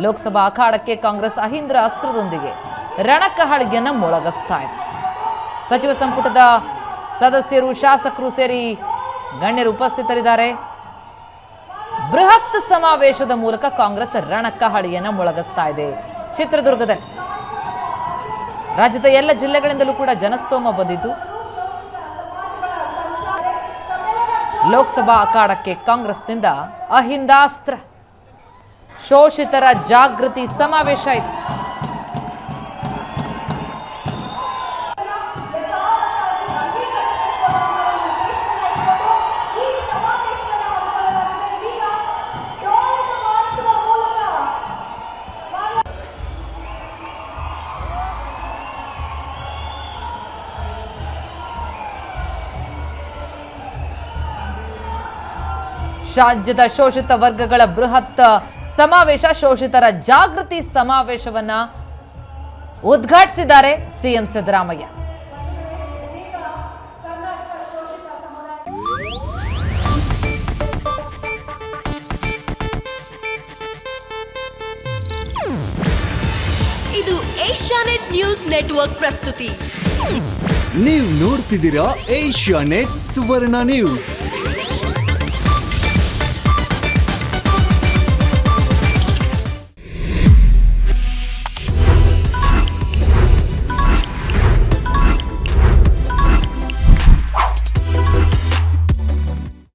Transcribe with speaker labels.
Speaker 1: ಲೋಕಸಭಾ ಅಖಾಡಕ್ಕೆ ಕಾಂಗ್ರೆಸ್ ಅಹಿಂದ್ರ ಅಸ್ತ್ರದೊಂದಿಗೆ ರಣಕಹಳಿಯನ್ನು ಮೊಳಗಿಸ್ತಾ ಇದೆ. ಸಚಿವ ಸಂಪುಟದ ಸದಸ್ಯರು, ಶಾಸಕರು ಸೇರಿ ಗಣ್ಯರು ಉಪಸ್ಥಿತರಿದ್ದಾರೆ. ಬೃಹತ್ ಸಮಾವೇಶದ ಮೂಲಕ ಕಾಂಗ್ರೆಸ್ ರಣಕಹಳಿಯನ್ನು ಮೊಳಗಿಸ್ತಾ ಇದೆ. ಚಿತ್ರದುರ್ಗದಲ್ಲಿ ರಾಜ್ಯದ ಎಲ್ಲ ಜಿಲ್ಲೆಗಳಿಂದಲೂ ಕೂಡ ಜನಸ್ತೋಮ ಬಂದಿದ್ದು, ಲೋಕಸಭಾ ಅಖಾಡಕ್ಕೆ ಕಾಂಗ್ರೆಸ್ನಿಂದ ಅಹಿಂದಾಸ್ತ್ರ, ಶೋಷಿತರ ಜಾಗೃತಿ ಸಮಾವೇಶ ಇದು. ರಾಜ್ಯದ ಶೋಷಿತ ವರ್ಗಗಳ ಬೃಹತ್ ಸಮಾವೇಶ, ಶೋಷಿತರ ಜಾಗೃತಿ ಸಮಾವೇಶವನ್ನ ಉದ್ಘಾಟಿಸಿದ್ದಾರೆ ಸಿಎಂ ಸಿದ್ದರಾಮಯ್ಯ.
Speaker 2: ಇದು ಏಷ್ಯಾನೆಟ್ ನ್ಯೂಸ್ ನೆಟ್ವರ್ಕ್ ಪ್ರಸ್ತುತಿ.
Speaker 3: ನೀವು ನೋಡ್ತಿದ್ದೀರಾ ಏಷ್ಯಾನೆಟ್ ಸುವರ್ಣ ನ್ಯೂಸ್.